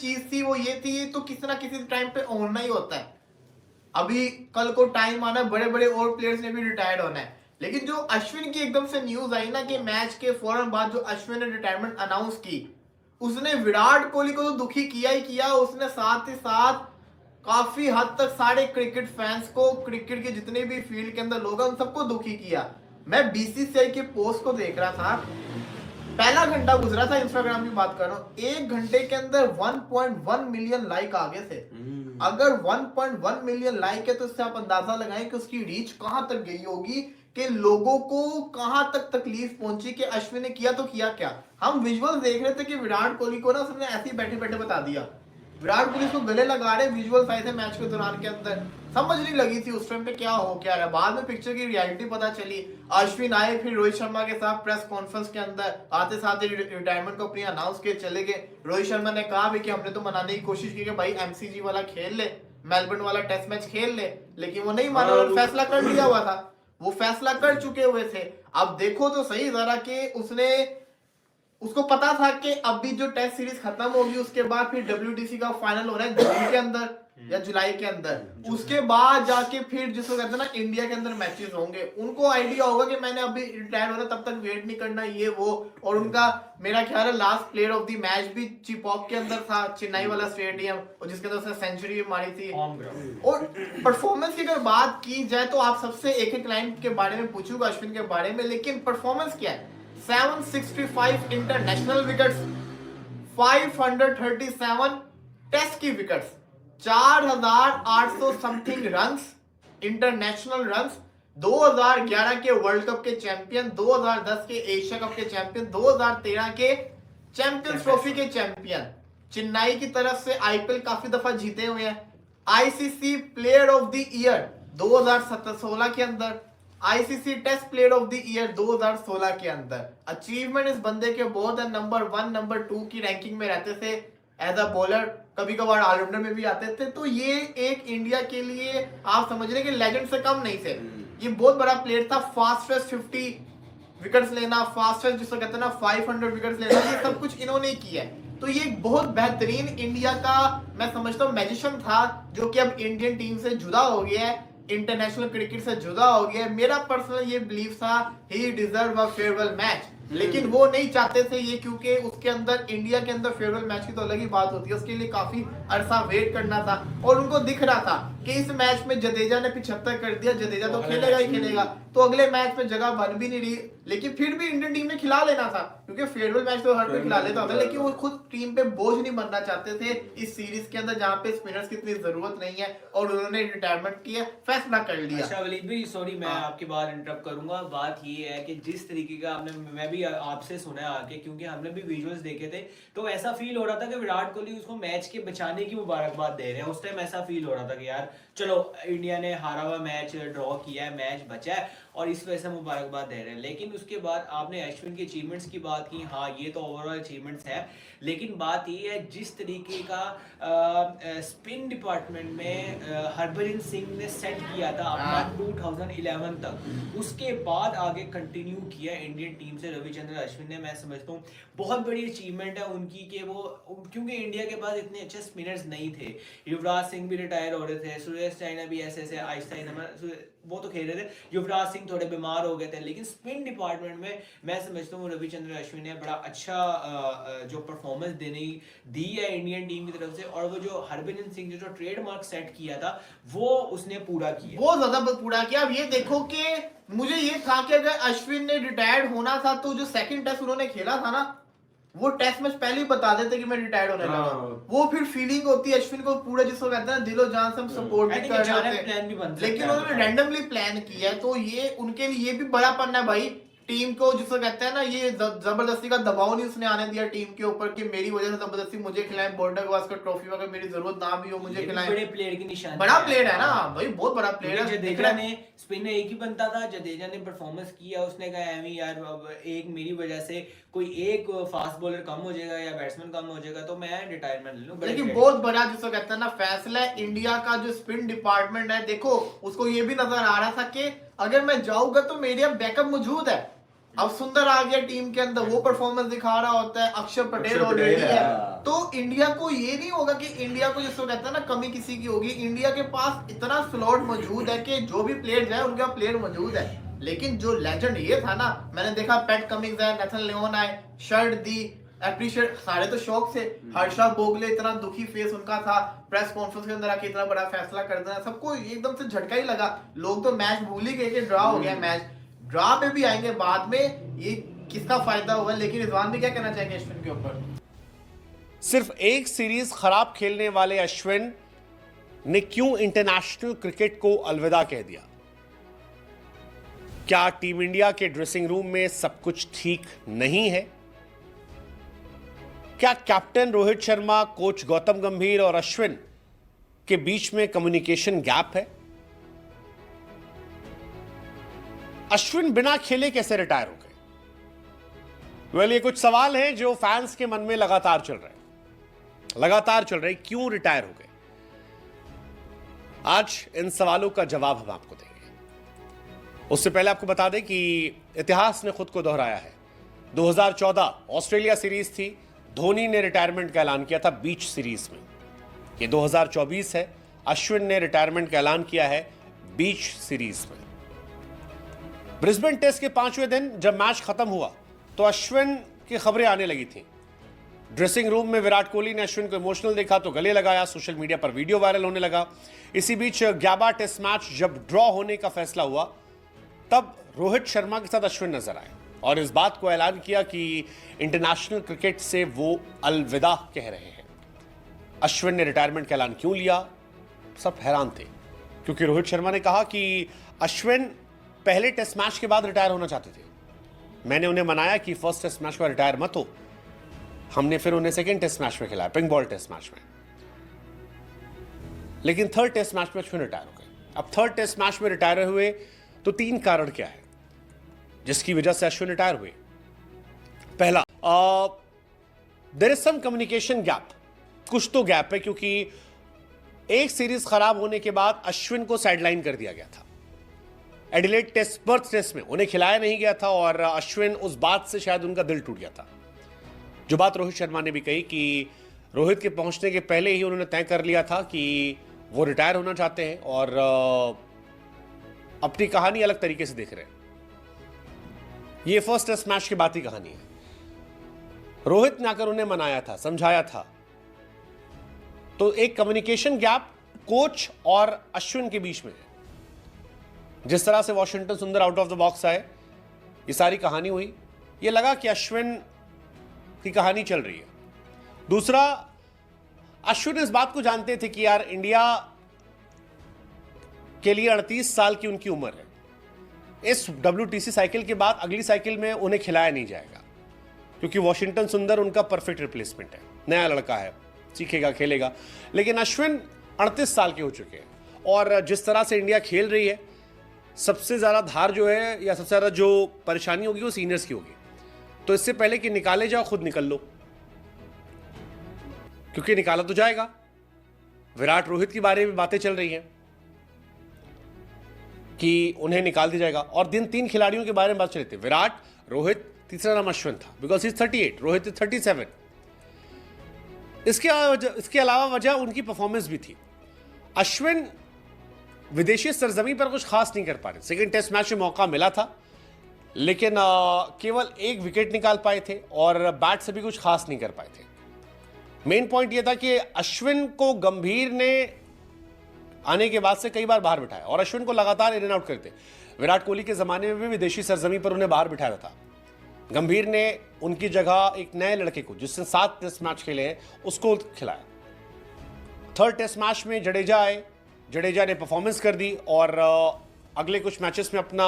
चीज थी वो ये थी, तो किसी ना किसी टाइम पे होना ही होता है। अभी कल को टाइम आना, बड़े बड़े और प्लेयर्स ने भी रिटायर्ड होना है। लेकिन जो अश्विन की एकदम से न्यूज आई ना कि मैच के फौरन बाद जो अश्विन ने रिटायरमेंट अनाउंस की, उसने विराट कोहली को तो दुखी किया ही किया, उसने साथ ही साथ काफी हद तक सारे क्रिकेट फैंस को, क्रिकेट के जितने भी फील्ड के अंदर लोग हैं उन सबको दुखी किया। मैं बीसीसीआई के पोस्ट को देख रहा था, पहला घंटा गुजरा था, इंस्टाग्राम की बात कर रहा हूँ, 1 घंटे के अंदर 1.1 मिलियन लाइक आ गए थे। अगर 1.1 मिलियन लाइक है तो इससे आप अंदाजा लगाएं कि उसकी रीच कहां तक गई होगी, कि लोगों को कहां तक तकलीफ पहुंची कि अश्विन ने किया तो किया क्या। हम विजुअल देख रहे थे कि विराट कोहली को ना उसने ऐसे ही बैठे बैठे बता दिया, विराट कोहली को गले लगा रहे, विजुअल्स आए थे मैच के दौरान के अंदर, समझ नहीं लगी थी उस टाइम पे क्या हो क्या रहा है। बाद में पिक्चर की रियलिटी पता चली, अश्विन आए फिर रोहित शर्मा के साथ प्रेस कॉन्फ्रेंस के अंदर आते साथ रिटायरमेंट को अपनी अनाउंस के चले गए। रोहित शर्मा ने कहा भी कि हमने तो मनाने की कोशिश की कि भाई एमसीजी वाला खेल ले, मेलबर्न वाला टेस्ट मैच खेल ले, लेकिन वो नहीं माना, और फैसला कर लिया हुआ था, वो फैसला कर चुके हुए थे। अब देखो तो सही जरा कि उसको पता था कि अभी जो टेस्ट सीरीज खत्म होगी उसके बाद फिर डब्ल्यूटीसी का फाइनल हो रहा है जून के अंदर या जुलाई के अंदर, उसके बाद जाके फिर जिसको कहते हैं ना इंडिया के अंदर मैचेस होंगे। उनको आइडिया होगा कि मैंने अभी रिटायर होना, तब तक वेट नहीं करना ये वो। और उनका मेरा ख्याल है last player of the match भी चिपॉक के अंदर था, चेन्नई वाला स्टेडियम, और जिसके अंदर उसने सेंचुरी भी मारी थी। और परफॉर्मेंस की अगर बात की जाए तो आप सबसे एक एक लाइन के बारे में पूछूंगा अश्विन के बारे में, लेकिन परफॉर्मेंस क्या है? 765 इंटरनेशनल विकेट्स, 537 टेस्ट की wickets, 4800 something runs, international runs, 2011 के वर्ल्ड कप के चैंपियन, 2010 के एशिया कप के चैंपियन, 2013 के चैंपियंस ट्रॉफी के चैंपियन, चेन्नई की तरफ से आईपीएल काफी दफा जीते हुए हैं, ICC player of the year 2016 के अंदर, ICC test player of the year 2016 के अंदर। अचीवमेंट इस बंदे के बहुत है, नंबर 1 नंबर 2 की रैंकिंग में रहते थे एज अ बॉलर, कभी कभार ऑलराउंडर में भी आते थे। तो ये एक इंडिया के लिए आप समझ रहे कि लेजेंड से कम नहीं थे, ये बहुत बड़ा प्लेयर था। फास्टेस्ट 50 विकेट्स लेना, फास्टेस्ट जिसको कहते हैं ना 500 विकेट्स लेना, ये सब कुछ इन्होंने किया है। तो ये एक बहुत बेहतरीन इंडिया का मैं समझता हूँ मैजिशियन था, जो कि अब इंडियन टीम से जुदा हो गया है, इंटरनेशनल क्रिकेट से जुदा हो गया। मेरा पर्सनल ये बिलीफ था he deserve a farewell match, लेकिन वो नहीं चाहते थे ये, क्योंकि उसके अंदर इंडिया के अंदर फेयरवेल मैच की तो अलग ही बात होती है, उसके लिए काफी अरसा वेट करना था। और उनको दिख रहा था कि इस मैच में जडेजा ने 75 कर दिया, जडेजा तो खेलेगा ही खेलेगा, तो अगले मैच में जगह बन भी नहीं रही। लेकिन फिर भी इंडियन टीम ने खिला लेना था, क्योंकि फेयरवेल मैच तो हर कोई खिला लेता था, लेकिन वो खुद टीम पे बोझ नहीं बनना चाहते थे इस सीरीज के अंदर, जहां पे स्पिनर्स की इतनी जरूरत नहीं है, और उन्होंने रिटायरमेंट किया, फैसला कर लिया। अच्छा वलीद भाई सॉरी मैं आपकी बात इंटरप्ट करूंगा। बात ये है कि जिस तरीके का आपने, मैं भी आपसे सुना है आके, क्योंकि हमने भी विजुअल्स देखे थे, तो ऐसा फील हो रहा था कि विराट कोहली उसको मैच के बचाने की मुबारकबाद दे रहे हैं। उस टाइम ऐसा फील हो रहा था कि यार चलो इंडिया ने हारा हुआ मैच ड्रॉ किया है, मैच बचा है, और इस वजह से मुबारकबाद दे रहे हैं। लेकिन उसके बाद आपने अश्विन की अचीवमेंट्स की बात की, हाँ ये तो ओवरऑल अचीवमेंट्स है, लेकिन बात ये है जिस तरीके का स्पिन डिपार्टमेंट में हरभजन सिंह ने सेट किया था अपना 2011 तक, उसके बाद आगे कंटिन्यू किया इंडियन टीम से रविचंद्रन अश्विन ने। मैं समझता हूँ बहुत बड़ी अचीवमेंट है उनकी कि वो, क्योंकि इंडिया के पास इतने अच्छे स्पिनर्स नहीं थे, युवराज सिंह भी रिटायर हो रहे थे, सुरेश रैना भी ऐसे आहिस्ता वो तो खेल रहे थे, युवराज सिंह थोड़े बीमार हो गए थे, लेकिन स्पिन डिपार्टमेंट में मैं समझता हूँ रविचंद्रन अश्विन ने बड़ा अच्छा जो परफॉर्मेंस दी है इंडियन टीम की तरफ से। और वो जो हरभजन सिंह जो ट्रेडमार्क सेट किया था वो उसने पूरा किया, बहुत ज्यादा पूरा किया। अब ये देखो कि मुझे ये था कि अगर अश्विन ने रिटायर्ड होना था तो जो सेकंड टेस्ट उन्होंने खेला था ना, वो टेस्ट मैच पहले ही बता देते कि मैं रिटायर्ड होने लगा, वो फिर फीलिंग होती है अश्विन को पूरा, जिसको कहते हैं ना दिलो जान से हम सपोर्ट भी कर रहे हैं, लेकिन उन्होंने रैंडमली प्लान किया है। तो ये उनके लिए भी बड़ा पन्ना है भाई, टीम को जिसको कहते हैं ना, ये जबरदस्ती का दबाव नहीं उसने आने दिया टीम के ऊपर कि मेरी वजह से जबरदस्ती मुझे खिलाएं, बॉर्डर गवास्कर ट्रॉफी अगर मेरी जरूरत ना भी हो मुझे खिलाएं। बड़े प्लेयर की निशानी, बड़ा प्लेयर है ना भाई, बहुत बड़ा प्लेयर है। जडेजा ने स्पिन एक ही बनता था, जडेजा ने परफॉर्मेंस किया, उसने कहा एमी यार अब एक मेरी वजह से कोई एक फास्ट बॉलर कम हो जाएगा या बैट्समैन कम हो जाएगा तो मैं रिटायरमेंट ले लूं। लेकिन बहुत बड़ा जिसको कहते हैं ना फैसला है इंडिया का, जो स्पिन डिपार्टमेंट है। देखो उसको ये भी नजर आ रहा था कि अगर मैं जाऊंगा तो मेरे बैकअप मौजूद है, अब सुंदर आ गया टीम के अंदर, वो परफॉर्मेंस दिखा रहा होता है, अक्षर पटेल ऑलरेडी है, तो इंडिया को ये नहीं होगा कि इंडिया को जिसको कहते हैं ना कमी किसी की होगी। इंडिया के पास इतना स्लॉट मौजूद है कि जो भी प्लेयर्स है उनका प्लेयर मौजूद है। लेकिन जो लेजेंड ये था ना, मैंने देखा पैट कमिंग्स है, नेथन लियोन आए, शर्ट दी, अप्रिशिएट सारे तो शौक से। हर्षा बोगले इतना दुखी फेस उनका था, प्रेस कॉन्फ्रेंस के अंदर आके इतना बड़ा फैसला कर देना, सबको एकदम से झटका ही लगा। लोग तो मैच भूल ही गए कि ड्रॉ हो गया मैच। ड्रॉ पे भी आएंगे बाद में, ये किसका फायदा हुआ। लेकिन रिजवान भी क्या कहना चाहेंगे अश्विन के ऊपर? सिर्फ एक सीरीज खराब खेलने वाले अश्विन ने क्यों इंटरनेशनल क्रिकेट को अलविदा कह दिया? क्या टीम इंडिया के ड्रेसिंग रूम में सब कुछ ठीक नहीं है? क्या कैप्टन रोहित शर्मा, कोच गौतम गंभीर और अश्विन के बीच में कम्युनिकेशन गैप है? अश्विन बिना खेले कैसे रिटायर हो गए? वेल, ये कुछ सवाल हैं जो फैंस के मन में लगातार चल रहे हैं। क्यों रिटायर हो गए? आज इन सवालों का जवाब हम आपको देंगे। उससे पहले आपको बता दें कि इतिहास ने खुद को दोहराया है। 2014 ऑस्ट्रेलिया सीरीज थी, धोनी ने रिटायरमेंट का ऐलान किया था बीच सीरीज में। ये 2024 है, अश्विन ने रिटायरमेंट का ऐलान किया है बीच सीरीज में। ब्रिस्बेन टेस्ट के 5वें दिन जब मैच खत्म हुआ तो अश्विन की खबरें आने लगी थी। ड्रेसिंग रूम में विराट कोहली ने अश्विन को इमोशनल देखा तो गले लगाया, सोशल मीडिया पर वीडियो वायरल होने लगा। इसी बीच गैबा टेस्ट मैच जब ड्रॉ होने का फैसला हुआ तब रोहित शर्मा के साथ अश्विन नजर आए और इस बात को ऐलान किया कि इंटरनेशनल क्रिकेट से वो अलविदा कह रहे हैं। अश्विन ने रिटायरमेंट का ऐलान क्यों लिया? सब हैरान थे, क्योंकि रोहित शर्मा ने कहा कि अश्विन पहले टेस्ट मैच के बाद रिटायर होना चाहते थे। मैंने उन्हें मनाया कि फर्स्ट टेस्ट मैच में रिटायर मत हो। हमने फिर उन्हें सेकंड टेस्ट मैच में खिलाया, पिंक बॉल टेस्ट मैच में, लेकिन थर्ड टेस्ट मैच में अश्विन रिटायर हो गए। अब थर्ड टेस्ट मैच में रिटायर हुए तो 3 कारण क्या है जिसकी वजह से अश्विन रिटायर हुए? पहला, there is some communication gap. कुछ तो गैप है, क्योंकि एक सीरीज खराब होने के बाद अश्विन को साइडलाइन कर दिया गया था। एडिलेड टेस्ट, पर्थ टेस्ट में उन्हें खिलाया नहीं गया था और अश्विन, उस बात से शायद उनका दिल टूट गया था। जो बात रोहित शर्मा ने भी कही कि रोहित के पहुंचने के पहले ही उन्होंने तय कर लिया था कि वो रिटायर होना चाहते हैं और अपनी कहानी अलग तरीके से देख रहे हैं। ये फर्स्ट टेस्ट मैच की बात ही कहानी है। रोहित ने आकर उन्हें मनाया था, समझाया था। तो एक कम्युनिकेशन गैप कोच और अश्विन के बीच में है। जिस तरह से वॉशिंगटन सुंदर आउट ऑफ द बॉक्स आए, ये सारी कहानी हुई, ये लगा कि अश्विन की कहानी चल रही है। दूसरा, अश्विन इस बात को जानते थे कि यार इंडिया के लिए 38 साल की उनकी उम्र है। इस WTC साइकिल के बाद अगली साइकिल में उन्हें खिलाया नहीं जाएगा, क्योंकि वॉशिंगटन सुंदर उनका परफेक्ट रिप्लेसमेंट है, नया लड़का है, सीखेगा, खेलेगा। लेकिन अश्विन 38 साल के हो चुके हैं और जिस तरह से इंडिया खेल रही है, सबसे ज़्यादा धार जो है या सबसे ज़्यादा जो परेशानी होगी वो सीनियर्स की होगी। तो इससे पहले कि निकाले जाओ, खुद निकल लो, क्योंकि निकाला तो जाएगा। विराट, रोहित के बारे में बातें चल रही हैं कि उन्हें निकाल दिया जाएगा। और 3 खिलाड़ियों के बारे में बात चल रही थी, विराट, रोहित, तीसरा नाम अश्विन था, बिकॉज इज 38, रोहित इज 37। इसके अलावा वजह उनकी परफॉर्मेंस भी थी। अश्विन विदेशी सरजमी पर कुछ खास नहीं कर पा रहे। सेकंड टेस्ट मैच में मौका मिला था, लेकिन केवल 1 विकेट निकाल पाए थे और बैट से भी कुछ खास नहीं कर पाए थे। मेन पॉइंट यह था कि अश्विन को गंभीर ने आने के बाद से कई बार बाहर बिठाया और अश्विन को लगातार इन एंड आउट करते। विराट कोहली के जमाने में भी विदेशी सरजमी पर उन्हें बाहर बिठाया था। गंभीर ने उनकी जगह एक नए लड़के को, जिसने 7 टेस्ट मैच खेले हैं, उसको खिलाया। थर्ड टेस्ट मैच में जडेजा आए, जडेजा ने परफॉर्मेंस कर दी और अगले कुछ मैचेस में अपना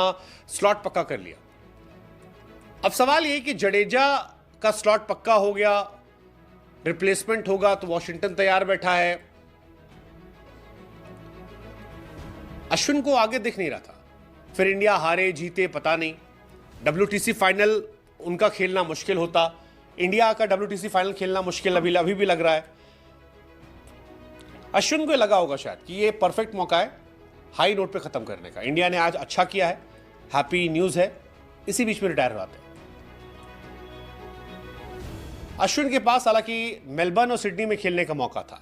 स्लॉट पक्का कर लिया। अब सवाल यह कि जडेजा का स्लॉट पक्का हो गया, रिप्लेसमेंट होगा, तो वॉशिंगटन तैयार बैठा है। अश्विन को आगे दिख नहीं रहा था। फिर इंडिया हारे जीते पता नहीं, WTC फाइनल उनका खेलना मुश्किल होता। इंडिया का WTC फाइनल खेलना मुश्किल अभी भी लग रहा है। अश्विन को लगा होगा शायद कि ये परफेक्ट मौका है हाई नोट पे खत्म करने का। इंडिया ने आज अच्छा किया है, हैप्पी न्यूज़ है, इसी बीच में रिटायर हो जाते हैं। अश्विन के पास हालांकि मेलबर्न और सिडनी में खेलने का मौका था,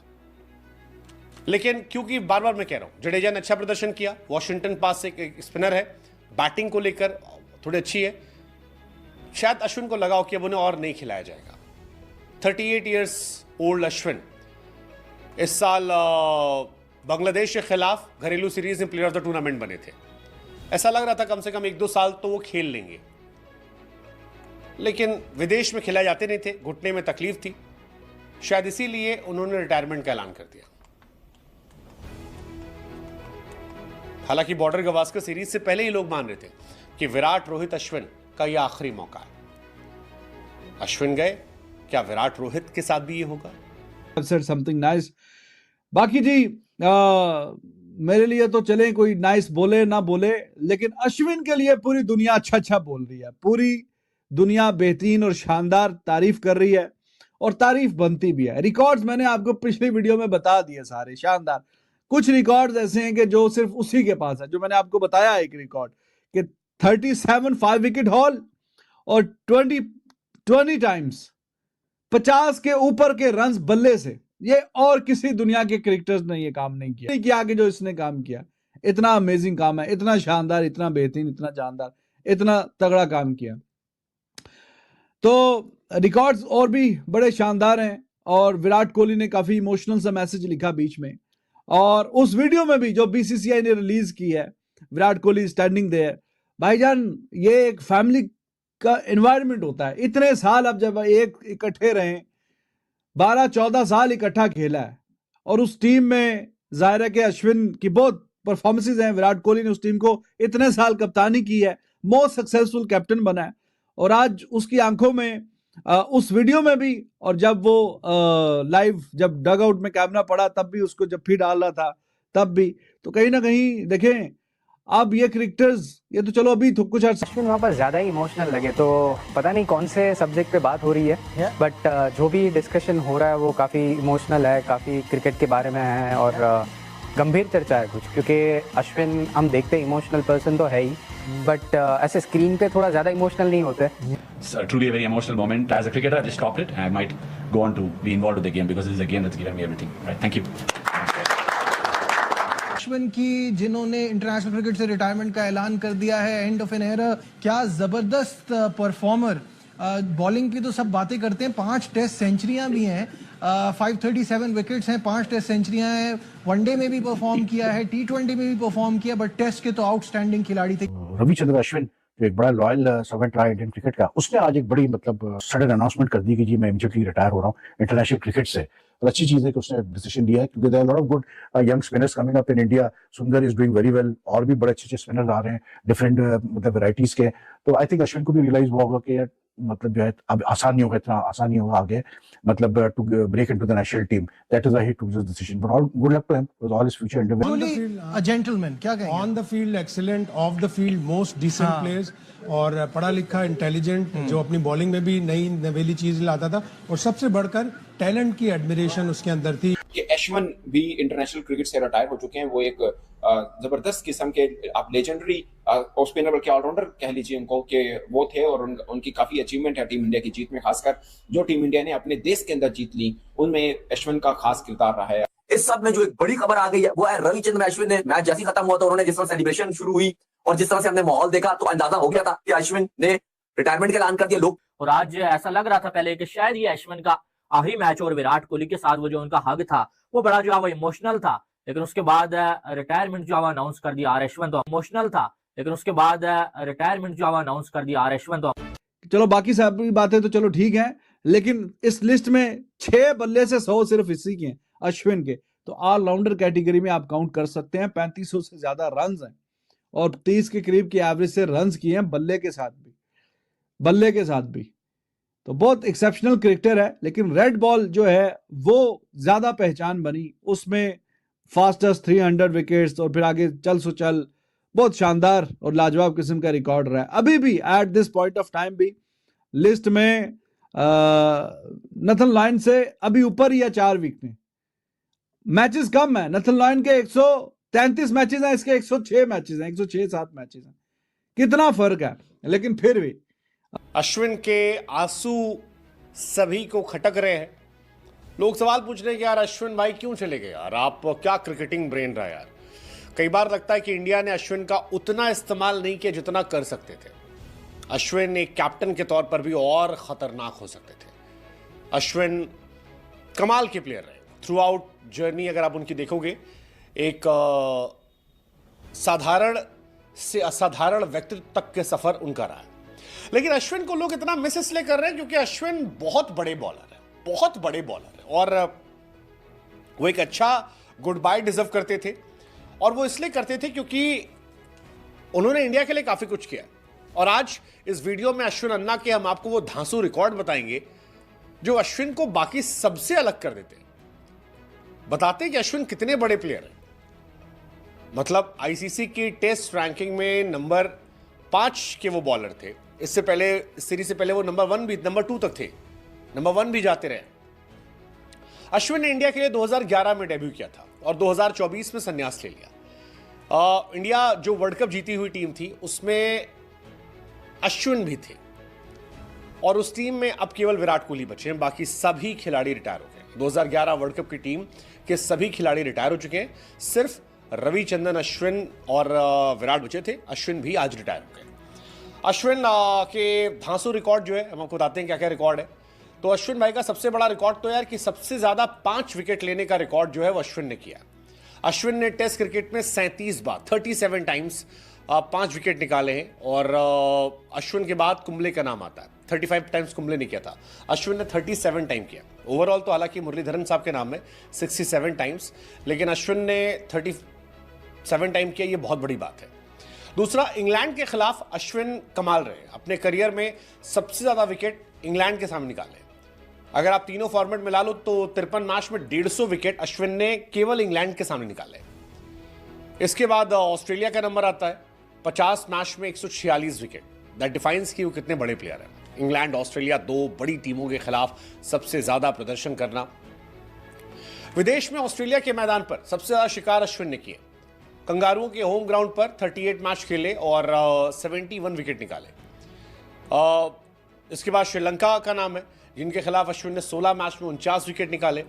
लेकिन क्योंकि बार बार मैं कह रहा हूं जडेजा ने अच्छा प्रदर्शन किया, वॉशिंगटन पास से एक स्पिनर है, बैटिंग को लेकर थोड़ी अच्छी है, शायद अश्विन को लगाओ कि अब उन्हें और नहीं खिलाया जाएगा। 38 इयर्स ओल्ड अश्विन इस साल बांग्लादेश के खिलाफ घरेलू सीरीज में प्लेयर ऑफ द टूर्नामेंट बने थे। ऐसा लग रहा था कम से कम 1-2 साल तो वो खेल लेंगे, लेकिन विदेश में खिलाए जाते नहीं थे, घुटने में तकलीफ थी, शायद इसीलिए उन्होंने रिटायरमेंट का ऐलान कर दिया। हालांकि बॉर्डर गवास्कर सीरीज से पहले ही लोग मान रहे थे कि विराट, रोहित, अश्विन का यह आखिरी मौका है। अश्विन गए, क्या विराट रोहित के साथ भी ये होगा? Something nice. बाकी जी मेरे लिए तो चले कोई नाइस बोले ना बोले, लेकिन अश्विन के लिए पूरी दुनिया अच्छा अच्छा बोल रही है, पूरी दुनिया बेहतरीन और शानदार तारीफ कर रही है और तारीफ बनती भी है। रिकॉर्ड्स मैंने आपको पिछली वीडियो में बता दिए सारे शानदार। कुछ रिकॉर्ड्स ऐसे हैं कि जो सिर्फ उसी के पास है, जो मैंने आपको बताया एक रिकॉर्ड कि 37 5 विकेट हॉल और 20 टाइम्स 50 के ऊपर के रन्स बल्ले से, ये और किसी दुनिया के क्रिकेटर्स ने ये काम नहीं किया कि जो इसने काम किया। इतना अमेजिंग काम है, इतना शानदार, इतना बेहतरीन, इतना जानदार, इतना तगड़ा काम किया। तो रिकॉर्ड्स और भी बड़े शानदार हैं और विराट कोहली ने काफी इमोशनल सा मैसेज लिखा बीच में, और उस वीडियो में भी जो बीसीसीआई ने रिलीज की है, विराट कोहली स्टैंडिंग देयर। भाईजान, ये एक फैमिली का एनवायरनमेंट होता है। इतने साल अब जब एक इकट्ठे रहे, 12-14 साल इकट्ठा खेला है, और उस टीम में जाहिर है कि अश्विन की बहुत परफॉर्मेंसेज हैं। विराट कोहली ने उस टीम को इतने साल कप्तानी की है, मोस्ट सक्सेसफुल कैप्टन बना है, और आज उसकी आंखों में उस वीडियो में भी, और जब वो लाइव जब डग आउट में कैमरा पड़ा तब भी, उसको जब फी डाल रहा था तब भी, तो कहीं ना कहीं देखें अब ये क्रिकेटर्स, ये तो चलो अभी तो कुछ अश्विन वहाँ पर ज़्यादा ही इमोशनल लगे, तो पता नहीं कौन से सब्जेक्ट पे बात हो रही है, बट जो भी डिस्कशन हो रहा है वो काफ़ी इमोशनल है, काफ़ी क्रिकेट के बारे में है और गंभीर चर्चा है कुछ, क्योंकि अश्विन हम देखते हैं इमोशनल पर्सन तो है ही, बट ऐसे स्क्रीन पे थोड़ा ज़्यादा इमोशनल नहीं होते। Truly a very emotional moment. As a cricketer, I just stopped it and I might go on to be involved with the game because this is a game that's given me everything. Right, thank you. Ashwin की जिन्होंने international cricket से retirement का ऐलान कर दिया है, end of an era, क्या जबरदस्त परफॉर्मर। बॉलिंग की तो सब बातें करते हैं, 5 टेस्ट सेंचुरियां भी हैं, 537 विकेट्स हैं, 5 टेस्ट सेंचुरियां हैं, वनडे में भी परफॉर्म किया है, T20 में भी परफॉर्म किया, बट टेस्ट के तो आउटस्टैंडिंग खिलाड़ी थे। रविचंद्रन अश्विन जो एक बड़ा लॉयल सर्वेंट रहा इंडियन क्रिकेट का, उसने आज एक बड़ी मतलब सडन अनाउंसमेंट कर दी कि जी मैं इमीडिएटली रिटायर हो रहा हूँ इंटरनेशनल क्रिकेट से। और अच्छी चीज है कि उसने डिसीजन लिया है, क्योंकि there are lot of good young spinners coming up in India. Sundar is doing very well, और भी बड़े अच्छे स्पिनर्स आ रहे हैं डिफरेंट मतलब वैरायटीज के। तो आई थिंक अश्विन को भी रियलाइज हुआ होगा कि मतलब जो है अब आसान नहीं होगा, इतना आसान नहीं होगा आगे मतलब to break into the national team. That is why he took this decision, but all good luck to him with all his future endeavours. A gentleman, क्या कहेंगे? On the field excellent, off the field most decent players, और पढ़ा लिखा, intelligent, जो अपनी bowling में भी नई नवेली चीज लाता था, और सबसे बढ़कर टैलेंट की एडमिरेशन उसके अंदर थी। कि अश्विन भी इंटरनेशनल क्रिकेट से रिटायर हो चुके हैं। वो एक जबरदस्त किस्म के आप लेजेंडरी स्पिनर बल्कि ऑलराउंडर कह लीजिए उनको, कि वो थे, और उनकी काफी अचीवमेंट है टीम इंडिया की जीत में, खासकर जो टीम इंडिया ने अपने देश के अंदर जीत ली उनमें अश्विन का खास किरदार रहा है। इस सब में जो एक बड़ी खबर आ गई है वो है रविचंद्रन अश्विन ने मैच जैसे खत्म हुआ तो उन्होंने जिस तरह सेलिब्रेशन शुरू हुई और जिस तरह से हमने माहौल देखा तो अंदाजा हो गया था कि अश्विन ने रिटायरमेंट का ऐलान कर दिया। लोग, और आज ऐसा लग रहा था पहले कि शायद ये अश्विन का आखिरी मैच, और विराट कोहली के साथ वो जो उनका हग था वो बड़ा जो है वो इमोशनल था, लेकिन उसके बाद रिटायरमेंट जो है अनाउंस कर दिया। और अश्विन तो इमोशनल था, लेकिन उसके बाद रिटायरमेंट जो है अनाउंस कर दिया। और अश्विन तो चलो बाकी सब बातें तो चलो ठीक हैं, लेकिन इस लिस्ट में 6 बल्ले से 100 सिर्फ इसी के हैं, अश्विन के। तो ऑलराउंडर कैटेगरी में आप काउंट कर सकते हैं। 3500 से ज्यादा रन्स हैं और 30 के करीब की एवरेज से रन्स किए हैं बल्ले के साथ भी। तो बहुत एक्सेप्शनल क्रिकेटर है। लेकिन रेड बॉल जो है वो ज्यादा पहचान बनी, उसमें फास्टेस्ट 300 विकेट्स और फिर आगे चल सो चल, बहुत शानदार और लाजवाब किस्म का रिकॉर्ड रहा है। अभी भी at this point of time भी लिस्ट में नथन लायन से अभी ऊपर ही है 4 विकेट। मैचेस कम है, नथन लायन के 133 मैचेस हैं, इसके 106 मैचेस हैं, 106-7 मैचेस हैं। कितना फर्क है, लेकिन फिर भी अश्विन के आंसू सभी को खटक रहे हैं। लोग सवाल पूछ रहे हैं कि यार अश्विन भाई क्यों चले गए यार, आप क्या क्रिकेटिंग ब्रेन रहा यार। कई बार लगता है कि इंडिया ने अश्विन का उतना इस्तेमाल नहीं किया जितना कर सकते थे। अश्विन एक कैप्टन के तौर पर भी और खतरनाक हो सकते थे। अश्विन कमाल के प्लेयर रहे थ्रू आउट जर्नी। अगर आप उनकी देखोगे, एक साधारण से असाधारण व्यक्तित्व तक के सफर उनका रहा है। लेकिन अश्विन को लोग इतना मिस इसलिए कर रहे हैं क्योंकि अश्विन बहुत बड़े बॉलर है, बहुत बड़े बॉलर है, और वो एक अच्छा गुड बाय डिजर्व करते थे। और वो इसलिए करते थे क्योंकि उन्होंने इंडिया के लिए काफी कुछ किया। और आज इस वीडियो में अश्विन अन्ना के हम आपको वो धांसू रिकॉर्ड बताएंगे जो अश्विन को बाकी सबसे अलग कर देते हैं। बताते हैं कि अश्विन कितने बड़े प्लेयर हैं। मतलब आईसीसी की टेस्ट रैंकिंग में नंबर 5 के वो बॉलर थे। इससे पहले, इस सीरीज से पहले वो नंबर 2 तक थे, नंबर 1 भी जाते रहे। अश्विन ने इंडिया के लिए 2011 में डेब्यू किया था और 2024 में संन्यास ले लिया। इंडिया जो वर्ल्ड कप जीती हुई टीम थी उसमें अश्विन भी थे, और उस टीम में अब केवल विराट कोहली बचे हैं, बाकी सभी खिलाड़ी रिटायर हो गए। 2011 वर्ल्ड कप की टीम के सभी खिलाड़ी रिटायर हो चुके हैं, सिर्फ रविचंद्रन अश्विन और विराट बचे थे। अश्विन भी आज रिटायर हो गए। अश्विन के धांसू रिकॉर्ड जो है, हम आपको बताते हैं क्या क्या रिकॉर्ड है। तो अश्विन भाई का सबसे बड़ा रिकॉर्ड तो यार कि सबसे ज्यादा 5 विकेट लेने का रिकॉर्ड जो है वो अश्विन ने किया। अश्विन ने टेस्ट क्रिकेट में 37 बार 37 टाइम्स 5 विकेट निकाले हैं, और अश्विन के बाद कुंबले का नाम आता है। 35 टाइम्स कुंबले ने किया था, अश्विन ने 37 टाइम किया। ओवरऑल तो हालांकि मुरलीधरन साहब के नाम है 67 टाइम्स, लेकिन अश्विन ने 37 टाइम किया, ये बहुत बड़ी बात है। दूसरा, इंग्लैंड के खिलाफ अश्विन कमाल रहे। अपने करियर में सबसे ज्यादा विकेट इंग्लैंड के सामने निकाले। अगर आप तीनों फॉर्मेट मिला लो तो 53 मैच में 150 विकेट अश्विन ने केवल इंग्लैंड के सामने निकाले। इसके बाद ऑस्ट्रेलिया का नंबर आता है 50 मैच में 146 विकेट। दैट डिफाइंस कि वो कितने बड़े प्लेयर हैं। इंग्लैंड, ऑस्ट्रेलिया, 2 बड़ी टीमों के खिलाफ सबसे ज्यादा प्रदर्शन करना। विदेश में ऑस्ट्रेलिया के मैदान पर सबसे ज्यादा शिकार अश्विन ने किए। कंगारुओं के होम ग्राउंड पर 38 मैच खेले और 71 विकेट निकाले। इसके बाद श्रीलंका का नाम है, जिनके खिलाफ अश्विन ने 16 मैच में 49 विकेट निकाले।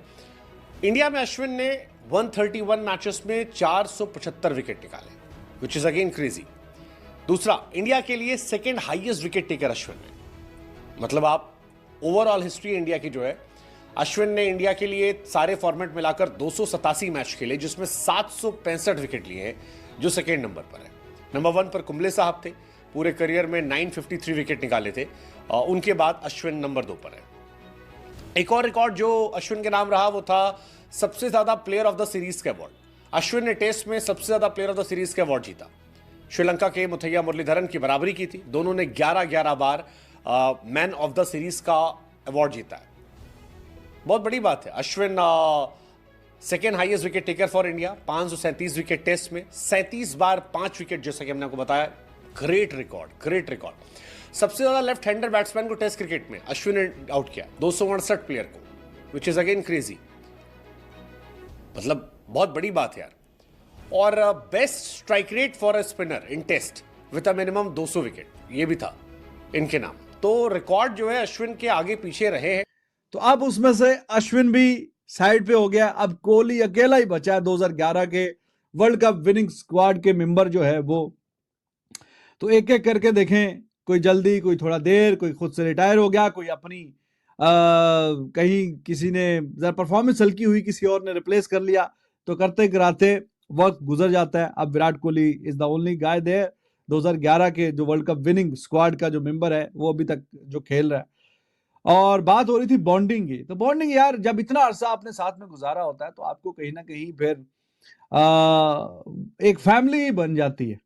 इंडिया में अश्विन ने 131 मैचेस में 475 विकेट निकाले, विच इज अगेन क्रेजी। दूसरा, इंडिया के लिए second highest wicket taker Ashwin ने। मतलब आप ओवरऑल हिस्ट्री इंडिया की जो है, अश्विन ने इंडिया के लिए सारे फॉर्मेट मिलाकर 287 मैच खेले, जिसमें 765 विकेट लिए हैं, जो सेकेंड नंबर पर है। नंबर 1 पर कुंबले साहब थे, पूरे करियर में 953 विकेट निकाले थे। उनके बाद अश्विन नंबर 2 पर है। एक और रिकॉर्ड जो अश्विन के नाम रहा वो था सबसे ज्यादा प्लेयर ऑफ द सीरीज का अवार्ड। अश्विन ने टेस्ट में सबसे ज्यादा प्लेयर ऑफ द सीरीज का अवार्ड जीता। श्रीलंका के मुथैया मुरलीधरन की बराबरी की थी। दोनों ने 11 बार मैन ऑफ द सीरीज का अवार्ड जीता है। बहुत बड़ी बात है। Ashwin second highest wicket taker for India, 537 wicket test में, 37 बार 5 विकेट, जैसा कि हमने आपको बताया। Great record, great record. सबसे ज्यादा लेफ्ट हैंडर बैट्समैन को टेस्ट क्रिकेट में अश्विन ने आउट किया, 268 प्लेयर को, विच इज अगेन क्रेजी। मतलब बहुत बड़ी बात है यार। और best strike rate for a spinner in test with a minimum 200 wicket, ये भी था इनके नाम। तो रिकॉर्ड जो है अश्विन के आगे पीछे रहे हैं। तो अब उसमें से अश्विन भी साइड पे हो गया। अब कोहली अकेला ही बचा है 2011 के वर्ल्ड कप विनिंग स्क्वाड के मेंबर जो है वो। तो एक एक करके देखें, कोई जल्दी, कोई थोड़ा देर, कोई खुद से रिटायर हो गया, कोई अपनी कहीं किसी ने जरा परफॉर्मेंस हल्की हुई, किसी और ने रिप्लेस कर लिया। तो करते कराते वक्त गुजर जाता है। अब Virat Kohli is the only guy there. 2011 के जो वर्ल्ड कप विनिंग स्क्वाड का जो मेंबर है वो अभी तक जो खेल रहा है। और बात हो रही थी बॉन्डिंग की। तो बॉन्डिंग यार, जब इतना अरसा आपने साथ में गुजारा होता है तो आपको कहीं ना कहीं फिर एक फैमिली बन जाती है।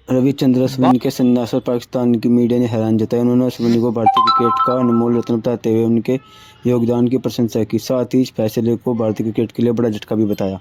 रविचंद्रन अश्विन के संन्यास पर पाकिस्तान की मीडिया ने हैरान जताया। उन्होंने अश्विन को भारतीय क्रिकेट का अनमोल रत्न बताते हुए उनके योगदान की प्रशंसा की, साथ ही इस फैसले को भारतीय क्रिकेट के लिए बड़ा झटका भी बताया।